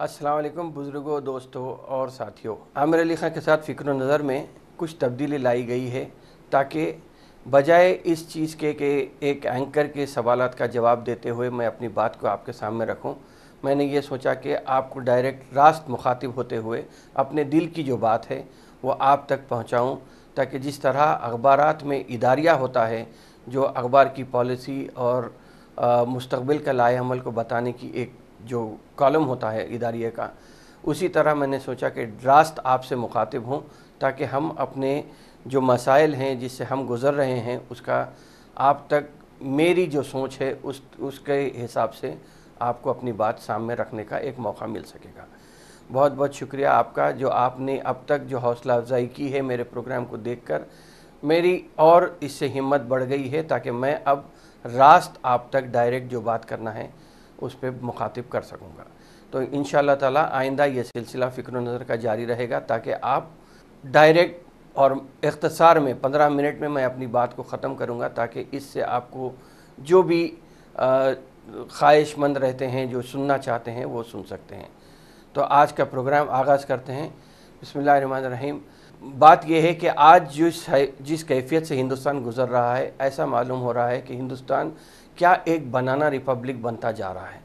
अस्सलाम वालेकुम बुज़ुर्गों, दोस्तों और साथियों। आमिर अली ख़ान के साथ फ़िक्र नज़र में कुछ तब्दीली लाई गई है ताकि बजाय इस चीज़ के कि एक एंकर के सवालात का जवाब देते हुए मैं अपनी बात को आपके सामने रखूं, मैंने ये सोचा कि आपको डायरेक्ट रास्त मुखातिब होते हुए अपने दिल की जो बात है वो आप तक पहुंचाऊं, ताकि जिस तरह अखबारात में इदारिया होता है जो अखबार की पॉलिसी और मुस्तक़बिल का लाए अमल को बताने की एक जो कॉलम होता है इदारिये का, उसी तरह मैंने सोचा कि रास्त आपसे मुखातिब हूँ ताकि हम अपने जो मसाइल हैं जिससे हम गुज़र रहे हैं उसका आप तक मेरी जो सोच है उसके हिसाब से आपको अपनी बात सामने रखने का एक मौका मिल सकेगा। बहुत बहुत शुक्रिया आपका जो आपने अब तक जो हौसला अफजाई की है मेरे प्रोग्राम को देखकर, मेरी और इससे हिम्मत बढ़ गई है ताकि मैं अब रास्त आप तक डायरेक्ट जो बात करना है उस पर मुखातिब कर सकूँगा। तो इंशाअल्लाह ताला आइंदा ये सिलसिला फ़िक्र नज़र का जारी रहेगा ताकि आप डायरेक्ट और इख्तिसार में 15 मिनट में मैं अपनी बात को ख़त्म करूँगा ताकि इससे आपको जो भी ख्वाहिशमंद रहते हैं, जो सुनना चाहते हैं, वो सुन सकते हैं। तो आज का प्रोग्राम आगाज़ करते हैं। बिस्मिल्लाहिर्रहमानिर्रहीम। बात यह है कि आज जिस कैफियत से हिंदुस्तान गुज़र रहा है, ऐसा मालूम हो रहा है कि हिंदुस्तान क्या एक बनाना रिपब्लिक बनता जा रहा है।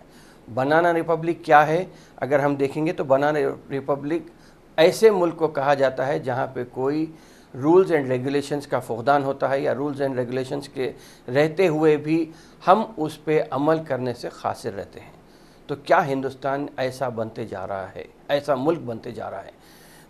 बनाना रिपब्लिक क्या है? अगर हम देखेंगे तो बनाना रिपब्लिक ऐसे मुल्क को कहा जाता है जहाँ पे कोई रूल्स एंड रेगुलेशंस का फुक़दान होता है या रूल्स एंड रेगुलेशंस के रहते हुए भी हम उस पे अमल करने से क़ासिर रहते हैं। तो क्या हिंदुस्तान ऐसा बनते जा रहा है, ऐसा मुल्क बनते जा रहा है?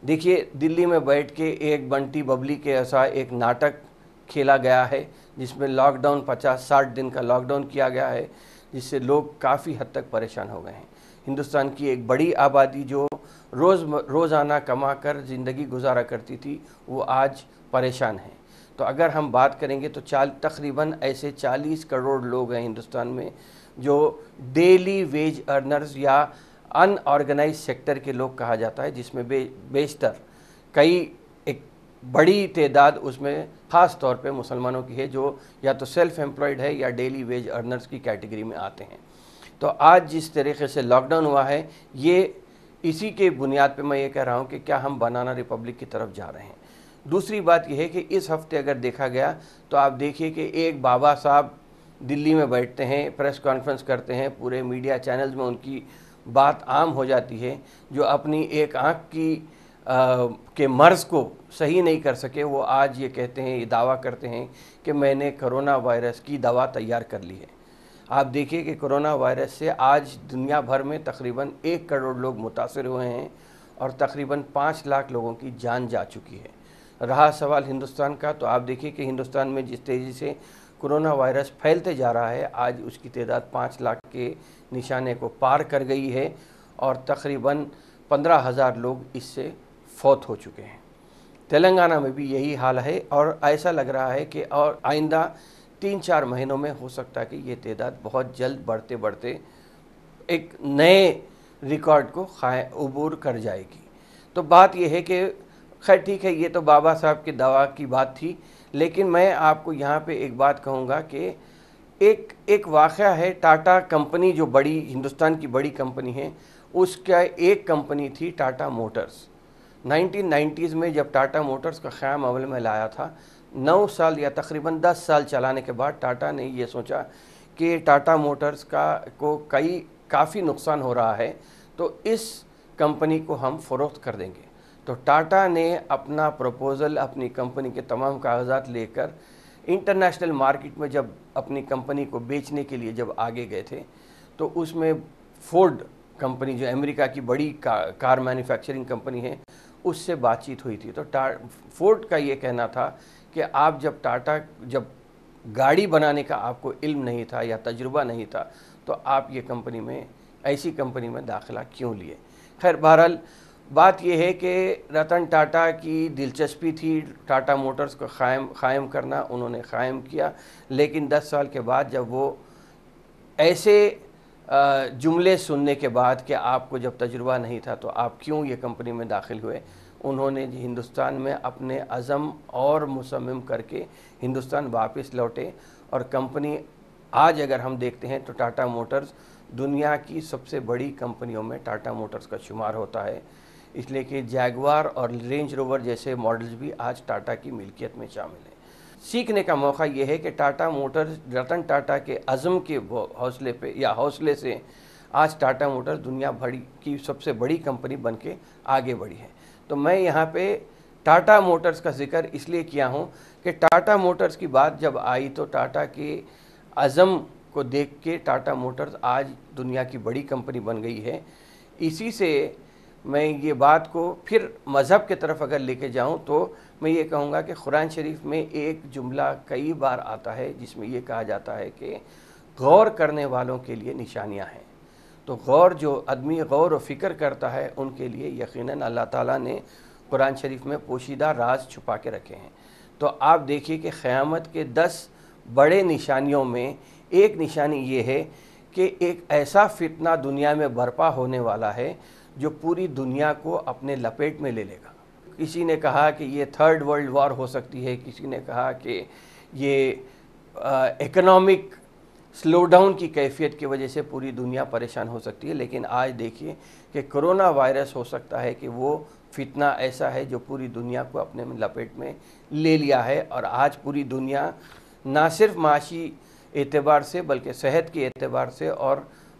देखिए, दिल्ली में बैठ के एक बंटी बबली के ऐसा एक नाटक खेला गया है जिसमें लॉकडाउन 50-60 दिन का लॉकडाउन किया गया है, जिससे लोग काफ़ी हद तक परेशान हो गए हैं। हिंदुस्तान की एक बड़ी आबादी जो रोज़ाना कमा कर ज़िंदगी गुजारा करती थी वो आज परेशान है। तो अगर हम बात करेंगे तो तकरीबन ऐसे 40 करोड़ लोग हैं हिंदुस्तान में जो डेली वेज अर्नर्स या अनऑर्गेनाइज सेक्टर के लोग कहा जाता है, जिसमें बेशतर कई एक बड़ी तादाद उसमें ख़ास तौर पे मुसलमानों की है जो या तो सेल्फ़ एम्प्लॉयड है या डेली वेज अर्नर्स की कैटेगरी में आते हैं। तो आज जिस तरीके से लॉकडाउन हुआ है, ये इसी के बुनियाद पे मैं ये कह रहा हूँ कि क्या हम बनाना रिपब्लिक की तरफ जा रहे हैं। दूसरी बात यह है कि इस हफ्ते अगर देखा गया तो आप देखिए कि एक बाबा साहब दिल्ली में बैठते हैं, प्रेस कॉन्फ्रेंस करते हैं, पूरे मीडिया चैनल्स में उनकी बात आम हो जाती है, जो अपनी एक आँख की के मर्ज़ को सही नहीं कर सके, वो आज ये कहते हैं, ये दावा करते हैं कि मैंने कोरोना वायरस की दवा तैयार कर ली है। आप देखिए कि कोरोना वायरस से आज दुनिया भर में तकरीबन 1 करोड़ लोग मुतासर हुए हैं और तकरीबन 5 लाख लोगों की जान जा चुकी है। रहा सवाल हिंदुस्तान का, तो आप देखिए कि हिंदुस्तान में जिस तेज़ी से कोरोना वायरस फैलते जा रहा है, आज उसकी तादाद 5 लाख के निशाने को पार कर गई है और तकरीबन 15,000 लोग इससे फौत हो चुके हैं। तेलंगाना में भी यही हाल है और ऐसा लग रहा है कि और आइंदा 3-4 महीनों में हो सकता है कि ये तादाद बहुत जल्द बढ़ते बढ़ते एक नए रिकॉर्ड को अबूर कर जाएगी। तो बात यह है कि खैर ठीक है, ये तो बाबा साहब की दवा की बात थी, लेकिन मैं आपको यहाँ पे एक बात कहूँगा कि एक वाक़या है। टाटा कंपनी जो बड़ी हिंदुस्तान की बड़ी कंपनी है, उसका एक कंपनी थी टाटा मोटर्स। 1990s में जब टाटा मोटर्स का क़याम अमल में लाया था, 9 साल या तकरीबन 10 साल चलाने के बाद टाटा ने ये सोचा कि टाटा मोटर्स को काफ़ी नुकसान हो रहा है, तो इस कंपनी को हम फ़रोख्त कर देंगे। तो टाटा ने अपना प्रपोज़ल, अपनी कंपनी के तमाम कागजात लेकर इंटरनेशनल मार्केट में जब अपनी कंपनी को बेचने के लिए जब आगे गए थे, तो उसमें फोर्ड कंपनी जो अमेरिका की बड़ी कार मैन्युफैक्चरिंग कंपनी है, उससे बातचीत हुई थी। तो फोर्ड का ये कहना था कि आप जब गाड़ी बनाने का आपको इल्म नहीं था या तजुर्बा नहीं था, तो आप ये ऐसी कंपनी में दाखिला क्यों लिए। खैर बहरहाल बात यह है कि रतन टाटा की दिलचस्पी थी टाटा मोटर्स को क़ायम करना, उन्होंने क़ायम किया, लेकिन 10 साल के बाद जब वो ऐसे जुमले सुनने के बाद कि आपको जब तजुर्बा नहीं था तो आप क्यों ये कंपनी में दाखिल हुए, उन्होंने हिंदुस्तान में अपने अज़म और मुसम्मिम करके हिंदुस्तान वापस लौटे और कंपनी आज अगर हम देखते हैं तो टाटा मोटर्स دنیا کی سب سے بڑی کمپنیوں میں ٹاٹا موٹرز کا شمار ہوتا ہے، اس لیے کہ جیگوار اور رینج روور جیسے ماڈلز بھی آج ٹاٹا کی ملکیت میں شامل ہیں۔ سیکھنے کا موقع یہ ہے کہ ٹاٹا موٹرز رتن ٹاٹا کے عزم کے حوصلے سے آج ٹاٹا موٹرز دنیا بھر کی سب سے بڑی کمپنی بن کے آگے بڑھی ہے۔ تو میں یہاں پہ ٹاٹا موٹرز کا ذکر اس لیے کیا ہوں کہ ٹاٹا موٹرز کی بات جب آئی تو ٹاٹا کے عزم کو دیکھ کے ٹاٹا موٹرز آج دنیا کی بڑی کمپنی بن گئی ہے۔ اسی سے میں یہ بات کو پھر مذہب کی طرف اگر لے کے جاؤں تو میں یہ کہوں گا کہ قرآن شریف میں ایک جملہ کئی بار آتا ہے جس میں یہ کہا جاتا ہے کہ غور کرنے والوں کے لیے نشانیاں ہیں۔ تو جو آدمی غور و فکر کرتا ہے ان کے لیے یقیناً اللہ تعالیٰ نے قرآن شریف میں پوشیدہ راز چھپا کے رکھے ہیں۔ تو آپ دیکھیے کہ قیامت کے 10 بڑے نشانیوں میں ایک نشانی یہ ہے کہ ایک ایسا فتنہ دنیا میں برپا ہونے والا ہے جو پوری دنیا کو اپنے لپیٹ میں لے لے گا۔ کسی نے کہا کہ یہ 3rd ورلڈ وار ہو سکتی ہے، کسی نے کہا کہ یہ اکنامک سلو ڈاؤن کی کیفیت کی وجہ سے پوری دنیا پریشان ہو سکتی ہے، لیکن آج دیکھیے کہ کرونا وائرس ہو سکتا ہے کہ وہ فتنہ ایسا ہے جو پوری دنیا کو اپنے لپیٹ میں لے لیا ہے، اور آج پوری دنیا نہ صرف معاشی اعتبار سے بلکہ صحت کے اعتبار سے اور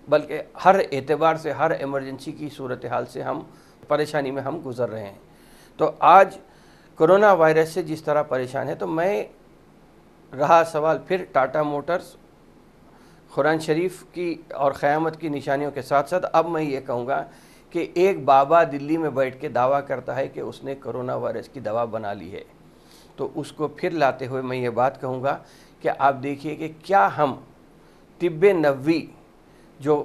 بلکہ ہر اعتبار سے ہر ایمرجنسی کی صورتحال سے ہم پریشانی میں ہم گزر رہے ہیں۔ تو آج کرونا وائرس سے جس طرح پریشان ہے، تو میں رہا سوال پھر ٹاٹا موٹرز قرآن شریف کی اور قیامت کی نشانیوں کے ساتھ ساتھ اب میں یہ کہوں گا کہ ایک بابا دلی میں بیٹھ کے دعویٰ کرتا ہے کہ اس نے کرونا وائرس کی دوا بنا لی ہے، تو اس کو پھر لاتے ہوئے میں یہ بات کہوں گا کہ آپ دیکھیے کہ کیا ہم طب نبوی جو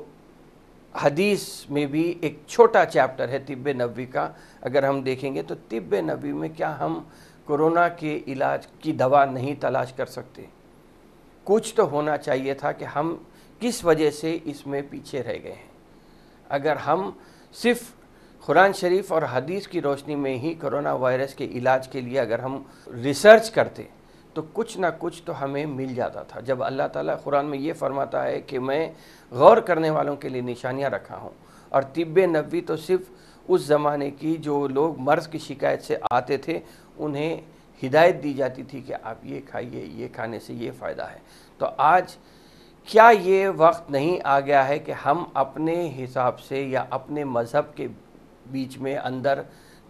حدیث میں بھی ایک چھوٹا چیپٹر ہے طب نبوی کا، اگر ہم دیکھیں گے تو طب نبوی میں کیا ہم کرونا کے علاج کی دوا نہیں تلاش کر سکتے؟ کچھ تو ہونا چاہیے تھا کہ ہم کس وجہ سے اس میں پیچھے رہ گئے ہیں۔ اگر ہم صرف قرآن شریف اور حدیث کی روشنی میں ہی کرونا وائرس کے علاج کے لیے اگر ہم ریسرچ کرتے تو کچھ نہ کچھ تو ہمیں مل جاتا تھا۔ جب اللہ تعالیٰ قرآن میں یہ فرماتا ہے کہ میں غور کرنے والوں کے لیے نشانیاں رکھا ہوں، اور طب نبوی تو صرف اس زمانے کی جو لوگ مرض کی شکایت سے آتے تھے انہیں ہدایت دی جاتی تھی کہ آپ یہ کھائیے، یہ کھانے سے یہ فائدہ ہے۔ تو آج کیا یہ وقت نہیں آ گیا ہے کہ ہم اپنے حساب سے یا اپنے مذہب کے بیچ میں اندر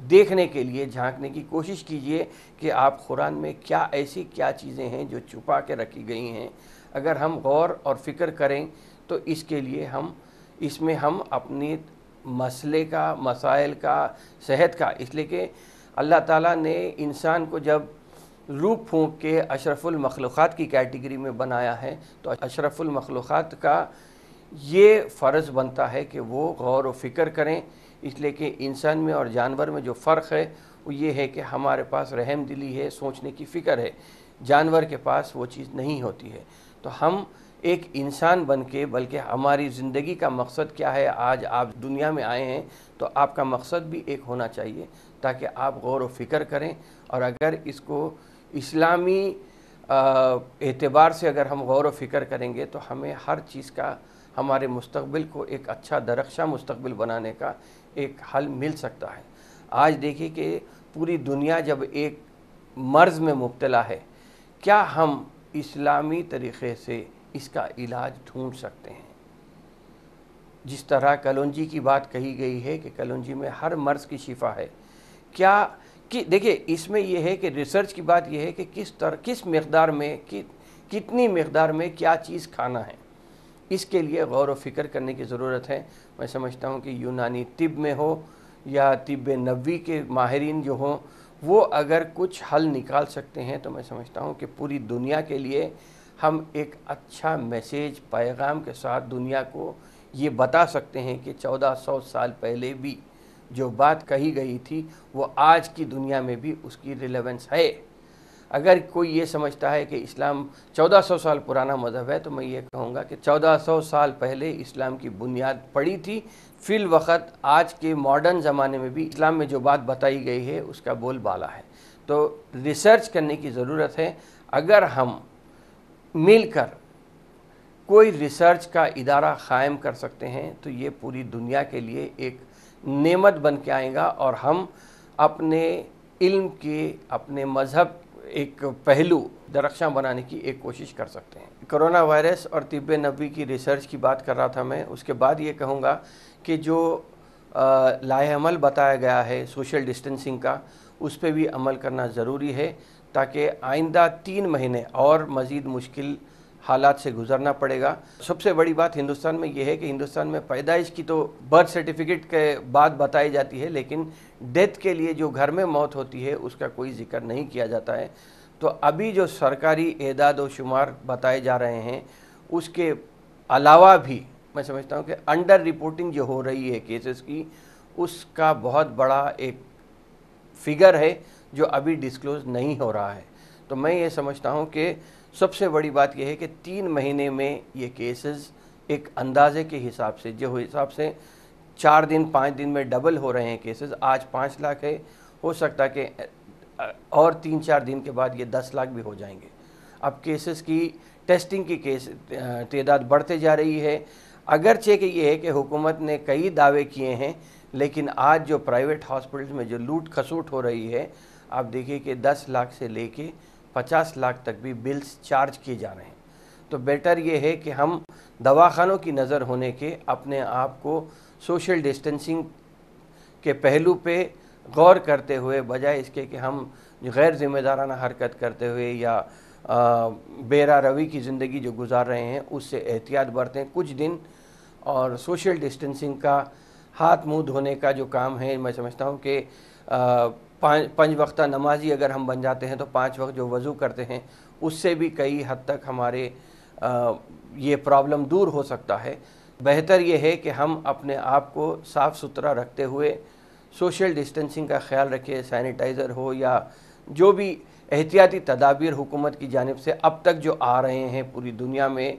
دیکھنے کے لیے جھانکنے کی کوشش کیجئے کہ آپ قرآن میں ایسی کیا چیزیں ہیں جو چھپا کے رکھی گئی ہیں؟ اگر ہم غور اور فکر کریں تو اس کے لیے اس میں ہم اپنی مسئلے کا، مسائل کا، صحت کا، اس لیے کہ اللہ تعالیٰ نے انسان کو جب روح پھونک کے اشرف المخلوقات کی کیٹیگری میں بنایا ہے تو اشرف المخلوقات کا یہ فرض بنتا ہے کہ وہ غور و فکر کریں، اس لیے کہ انسان میں اور جانور میں جو فرق ہے وہ یہ ہے کہ ہمارے پاس رحم دلی ہے، سوچنے کی فکر ہے، جانور کے پاس وہ چیز نہیں ہوتی ہے۔ تو ہم ایک انسان بن کے، بلکہ ہماری زندگی کا مقصد کیا ہے؟ آج آپ دنیا میں آئے ہیں تو آپ کا مقصد بھی ایک ہونا چاہیے تاکہ آپ غور و فکر کریں، اور اگر اس کو اسلامی اعتبار سے اگر ہم غور و فکر کریں گے تو ہمیں ہر چیز کا، ہمارے مستقبل کو ایک اچھا درخشاں مستقبل بنانے کا ایک حل مل سکتا ہے۔ آج دیکھیے کہ پوری دنیا جب ایک مرض میں مبتلا ہے، کیا ہم اسلامی طریقے سے اس کا علاج ڈھونڈ سکتے ہیں؟ جس طرح کلونجی کی بات کہی گئی ہے کہ کلونجی میں ہر مرض کی شفا ہے، دیکھیے اس میں یہ ہے کہ ریسرچ کی بات یہ ہے کہ کس مقدار میں، کتنی مقدار میں کیا چیز کھانا ہے، اس کے لیے غور و فکر کرنے کی ضرورت ہے۔ میں سمجھتا ہوں کہ یونانی طب میں ہو یا طب نبوی کے ماہرین جو ہوں وہ اگر کچھ حل نکال سکتے ہیں تو میں سمجھتا ہوں کہ پوری دنیا کے لیے ہم ایک اچھا میسیج، پیغام کے ساتھ دنیا کو یہ بتا سکتے ہیں کہ 1400 سال پہلے بھی جو بات کہی گئی تھی وہ آج کی دنیا میں بھی اس کی ریلیونس ہے۔ اگر کوئی یہ سمجھتا ہے کہ اسلام 1400 سال پرانا مذہب ہے تو میں یہ کہوں گا کہ 1400 سال پہلے اسلام کی بنیاد پڑی تھی، فی الوقت آج کے ماڈرن زمانے میں بھی اسلام میں جو بات بتائی گئی ہے اس کا بول بالا ہے۔ تو ریسرچ کرنے کی ضرورت ہے۔ اگر ہم مل کر कोई रिसर्च का इदारा क़ायम कर सकते हैं तो ये पूरी दुनिया के लिए एक नेमत बन के आएगा और हम अपने इल्म के, अपने मज़हब एक पहलू दरख्शां बनाने की एक कोशिश कर सकते हैं। कोरोना वायरस और तिब्बे नबी की रिसर्च की बात कर रहा था मैं। उसके बाद ये कहूँगा कि जो लाहेअमल बताया गया है सोशल डिस्टेंसिंग का, उस पर भी अमल करना ज़रूरी है ताकि आइंदा 3 महीने और मज़ीद मुश्किल हालात से गुज़रना पड़ेगा। सबसे बड़ी बात हिंदुस्तान में ये है कि हिंदुस्तान में पैदाइश की तो बर्थ सर्टिफिकेट के बाद बताई जाती है, लेकिन डेथ के लिए जो घर में मौत होती है उसका कोई जिक्र नहीं किया जाता है। तो अभी जो सरकारी एदाद व शुमार बताए जा रहे हैं उसके अलावा भी मैं समझता हूँ कि अंडर रिपोर्टिंग जो हो रही है केसेस की, उसका बहुत बड़ा एक फिगर है जो अभी डिस्क्लोज़ नहीं हो रहा है। तो मैं ये समझता हूँ कि सबसे बड़ी बात यह है कि 3 महीने में ये केसेस एक अंदाज़े के हिसाब से, जो हिसाब से 4 दिन 5 दिन में डबल हो रहे हैं केसेस, आज 5 लाख है, हो सकता है कि और 3-4 दिन के बाद ये 10 लाख भी हो जाएंगे। अब केसेस की टेस्टिंग की तादाद बढ़ते जा रही है। अगरचे कि ये है कि हुकूमत ने कई दावे किए हैं, लेकिन आज जो प्राइवेट हॉस्पिटल्स में जो लूट खसूट हो रही है, आप देखिए कि 10 लाख से लेके 50 लाख तक भी बिल्स चार्ज किए जा रहे हैं। तो बेटर ये है कि हम दवाखानों की नज़र होने के अपने आप को सोशल डिस्टेंसिंग के पहलू पे गौर करते हुए, बजाय इसके कि हम गैर ज़िम्मेदाराना हरकत करते हुए या बेरा रवि की ज़िंदगी जो गुजार रहे हैं उससे एहतियात बरतें कुछ दिन। और सोशल डिस्टेंसिंग का हाथ मुंह धोने का जो काम है, मैं समझता हूँ कि 5 वक्ता नमाजी अगर हम बन जाते हैं तो 5 वक्त जो वज़ू करते हैं उससे भी कई हद तक हमारे ये प्रॉब्लम दूर हो सकता है। बेहतर ये है कि हम अपने आप को साफ़ सुथरा रखते हुए सोशल डिस्टेंसिंग का ख्याल रखें, सैनिटाइज़र हो या जो भी एहतियाती तदाबीर हुकूमत की जानिब से अब तक जो आ रहे हैं पूरी दुनिया में,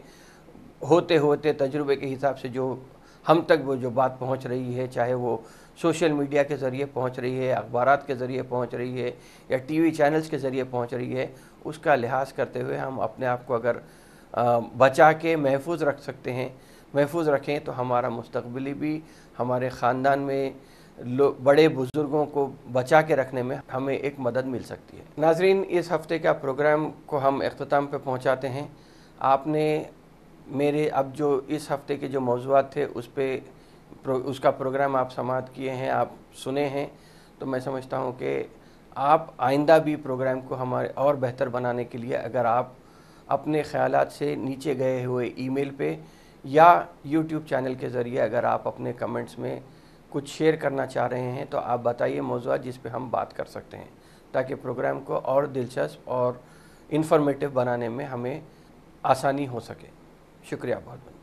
होते होते तजुर्बे के हिसाब से जो हम तक वो जो बात पहुंच रही है, चाहे वो सोशल मीडिया के ज़रिए पहुंच रही है, अखबारात के ज़रिए पहुंच रही है या टीवी चैनल्स के ज़रिए पहुंच रही है, उसका लिहाज करते हुए हम अपने आप को अगर बचा के महफूज रख सकते हैं, महफूज रखें तो हमारा मुस्तकबिली भी, हमारे ख़ानदान में बड़े बुज़ुर्गों को बचा के रखने में हमें एक मदद मिल सकती है। नाज़रीन, इस हफ़्ते का प्रोग्राम को हम इख्तिताम पे पहुंचाते हैं। आपने मेरे अब जो इस हफ़्ते के जो मौज़ूआत थे उसका प्रोग्राम आप समाअत किए हैं, आप सुने हैं। तो मैं समझता हूँ कि आप आइंदा भी प्रोग्राम को हमारे और बेहतर बनाने के लिए अगर आप अपने ख़यालात से नीचे गए हुए ईमेल पे या यूट्यूब चैनल के ज़रिए अगर आप अपने कमेंट्स में कुछ शेयर करना चाह रहे हैं तो आप बताइए मौज़ूआत जिस पे हम बात कर सकते हैं, ताकि प्रोग्राम को और दिलचस्प और इन्फॉर्मेटिव बनाने में हमें आसानी हो सके। शुक्रिया बहुत बहुत।